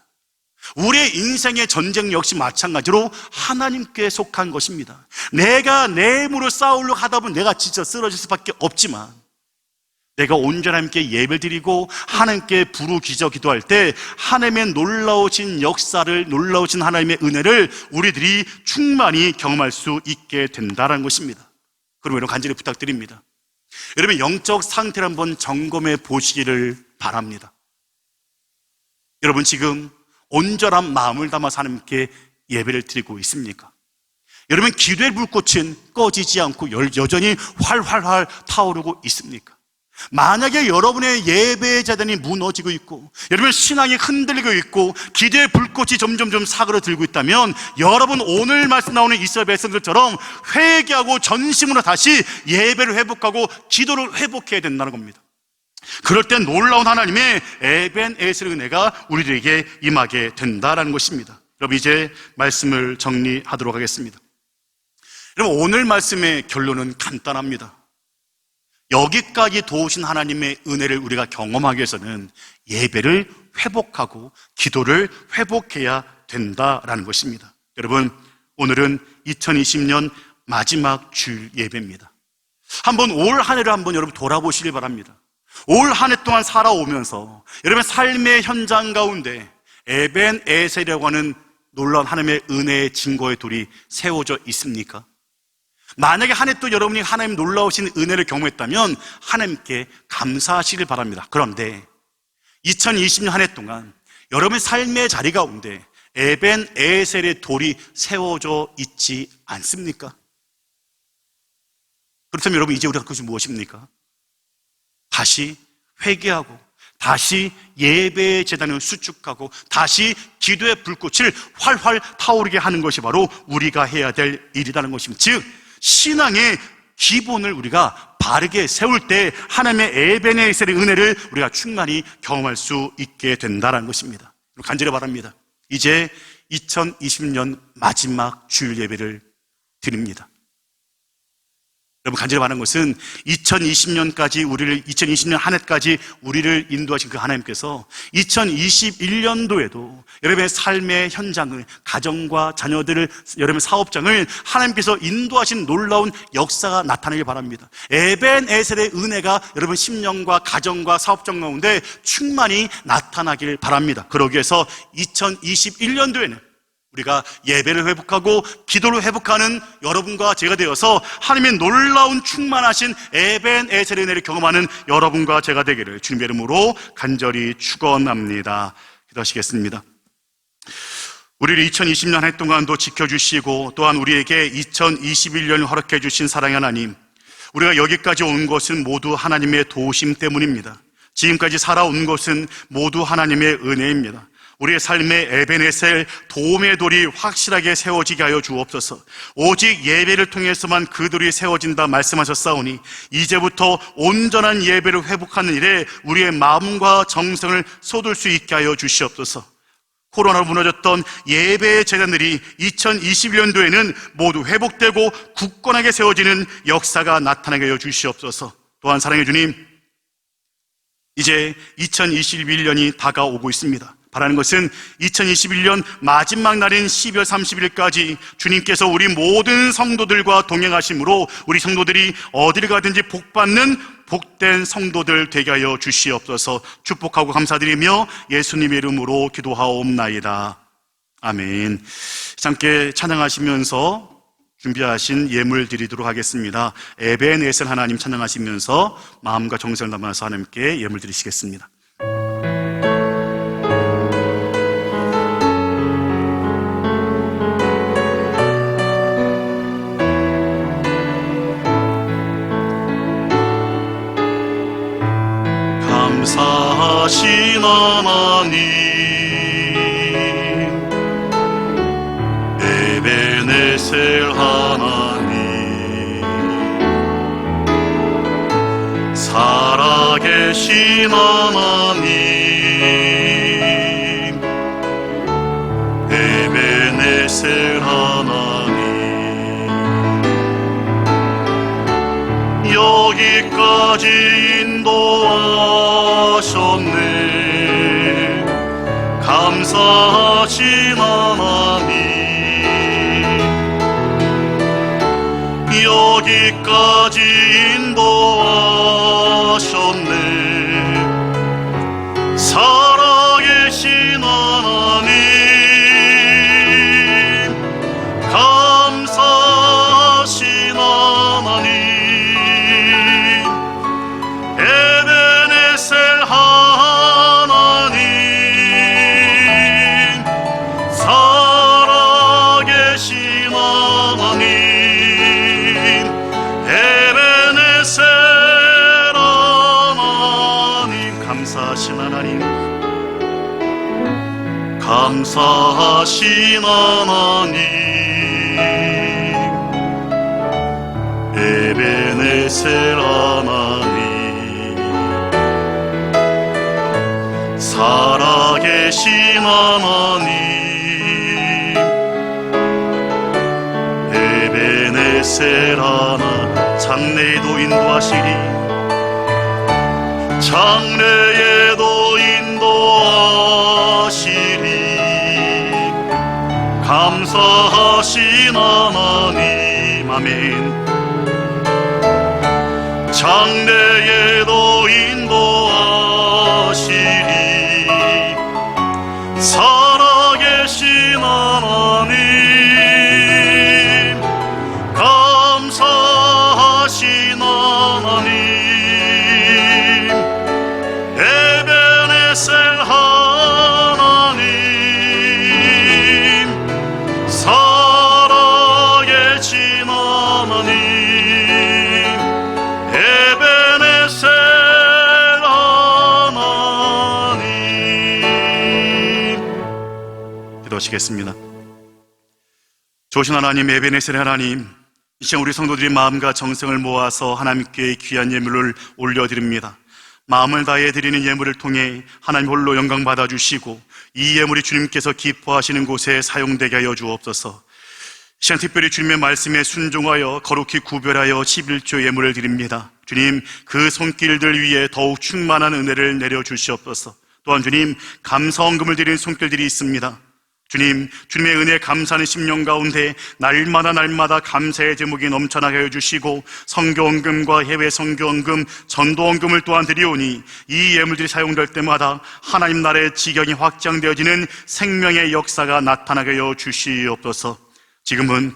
우리의 인생의 전쟁 역시 마찬가지로 하나님께 속한 것입니다. 내가 내 힘으로 싸우려고 하다 보면 내가 진짜 쓰러질 수밖에 없지만 내가 온전히 하나님께 예배를 드리고 하나님께 부르짖어 기도할 때 하나님의 놀라우신 역사를, 놀라우신 하나님의 은혜를 우리들이 충만히 경험할 수 있게 된다는 것입니다. 그럼 여러분, 간절히 부탁드립니다. 여러분, 영적 상태를 한번 점검해 보시기를 바랍니다. 여러분, 지금 온전한 마음을 담아서 하나님께 예배를 드리고 있습니까? 여러분, 기도의 불꽃은 꺼지지 않고 여전히 활활활 타오르고 있습니까? 만약에 여러분의 예배의 재단이 무너지고 있고 여러분 신앙이 흔들리고 있고 기도의 불꽃이 점점점 사그러들고 있다면 여러분 오늘 말씀 나오는 이스라엘 백성들처럼 회개하고 전심으로 다시 예배를 회복하고 기도를 회복해야 된다는 겁니다. 그럴 때 놀라운 하나님의 에벤에셀의 은혜가 우리들에게 임하게 된다는 것입니다. 여러분, 이제 말씀을 정리하도록 하겠습니다. 여러분, 오늘 말씀의 결론은 간단합니다. 여기까지 도우신 하나님의 은혜를 우리가 경험하기 위해서는 예배를 회복하고 기도를 회복해야 된다라는 것입니다. 여러분, 오늘은 2020년 마지막 주일 예배입니다. 한번 올 한 해를 한번 여러분 돌아보시길 바랍니다. 올 한 해 동안 살아오면서 여러분 삶의 현장 가운데 에벤에셀이라고 하는 놀라운 하나님의 은혜의 증거의 돌이 세워져 있습니까? 만약에 한 해 또 여러분이 하나님 놀라우신 은혜를 경험했다면 하나님께 감사하시길 바랍니다. 그런데 2020년 한 해 동안 여러분의 삶의 자리 가운데 에벤에셀의 돌이 세워져 있지 않습니까? 그렇다면 여러분, 이제 우리가 그것이 무엇입니까? 다시 회개하고 다시 예배의 제단을 수축하고 다시 기도의 불꽃을 활활 타오르게 하는 것이 바로 우리가 해야 될 일이라는 것입니다. 즉 신앙의 기본을 우리가 바르게 세울 때 하나님의 에벤에셀의 은혜를 우리가 충만히 경험할 수 있게 된다는 것입니다. 간절히 바랍니다. 이제 2020년 마지막 주일 예배를 드립니다. 여러분, 간절히 바라는 것은 2020년 한 해까지 우리를 인도하신 그 하나님께서 2021년도에도 여러분의 삶의 현장을, 가정과 자녀들을, 여러분의 사업장을 하나님께서 인도하신 놀라운 역사가 나타나길 바랍니다. 에벤에셀의 은혜가 여러분 심령과 가정과 사업장 가운데 충만히 나타나길 바랍니다. 그러기 위해서 2021년도에는 우리가 예배를 회복하고 기도를 회복하는 여러분과 제가 되어서 하나님의 놀라운 충만하신 에벤에셀의 은혜를 경험하는 여러분과 제가 되기를 주님의 이름으로 간절히 축원합니다. 기도하시겠습니다. 우리를 2020년 한 해 동안도 지켜주시고 또한 우리에게 2021년을 허락해 주신 사랑의 하나님, 우리가 여기까지 온 것은 모두 하나님의 도우심 때문입니다. 지금까지 살아온 것은 모두 하나님의 은혜입니다. 우리의 삶의 에베네셀 도움의 돌이 확실하게 세워지게 하여 주옵소서. 오직 예배를 통해서만 그 돌이 세워진다 말씀하셨사오니 이제부터 온전한 예배를 회복하는 일에 우리의 마음과 정성을 쏟을 수 있게 하여 주시옵소서. 코로나로 무너졌던 예배의 재단들이 2021년도에는 모두 회복되고 굳건하게 세워지는 역사가 나타나게 하여 주시옵소서. 또한 사랑의 주님, 이제 2021년이 다가오고 있습니다. 바라는 것은 2021년 마지막 날인 12월 30일까지 주님께서 우리 모든 성도들과 동행하심으로 우리 성도들이 어디를 가든지 복받는 복된 성도들 되게 하여 주시옵소서. 축복하고 감사드리며 예수님의 이름으로 기도하옵나이다. 아멘. 함께 찬양하시면서 준비하신 예물 드리도록 하겠습니다. 에베네셀 하나님 찬양하시면서 마음과 정성을 담아서 하나님께 예물 드리시겠습니다. 감사하신 하나님, 에베네셀 하나님, 살아계신 하나님, 에베네셀 하나님, 여기까지 인도하셨네. 감사하신 하나님, 여기까지 인도하셨네. 살아계신 하나님, 감사하신 하나님, 에베네셀 하나님, 살아계신 하나님, 에베네셀 하나님, 감사하신 하나님, 감사하신 하나님, 에베네셀 하나님, 살아계신 하나님, 에베네셀 하나. 장래에도 인도하시리, 장래에도 인도하시리. 감사하신 하나님, 아멘. 장래에도 인도하시리. 살아계신 하나님, 감사하신 하나님, 에베네셀 하나님, 살아계신 하나님, 에베네셀 하나님. 기도하시겠습니다. 좋으신 하나님, 에베네셀 하나님, 이 시간 우리 성도들이 마음과 정성을 모아서 하나님께 귀한 예물을 올려드립니다. 마음을 다해 드리는 예물을 통해 하나님 홀로 영광 받아주시고 이 예물이 주님께서 기뻐하시는 곳에 사용되게 하여 주옵소서. 이 시간 특별히 주님의 말씀에 순종하여 거룩히 구별하여 11조 예물을 드립니다. 주님, 그 손길들 위에 더욱 충만한 은혜를 내려주시옵소서. 또한 주님, 감사헌금을 드리는 손길들이 있습니다. 주님, 주님의 은혜에 감사하는 심령 가운데 날마다 감사의 제목이 넘쳐나게 해주시고 선교헌금과 해외 선교헌금, 전도헌금을 또한 드리오니 이 예물들이 사용될 때마다 하나님 나라의 지경이 확장되어지는 생명의 역사가 나타나게 하여 주시옵소서. 지금은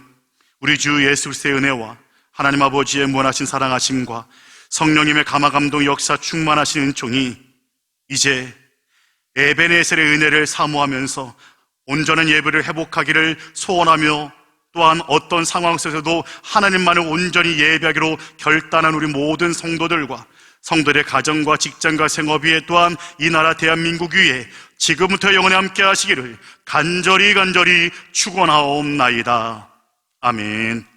우리 주 예수 그리스도의 은혜와 하나님 아버지의 무한하신 사랑하심과 성령님의 감화감동 역사 충만하신 은총이 이제 에베네셀의 은혜를 사모하면서 온전한 예배를 회복하기를 소원하며 또한 어떤 상황 속에서도 하나님만을 온전히 예배하기로 결단한 우리 모든 성도들과 성도들의 가정과 직장과 생업 위에 또한 이 나라 대한민국 위에 지금부터 영원히 함께 하시기를 간절히 축원하옵나이다. 아멘.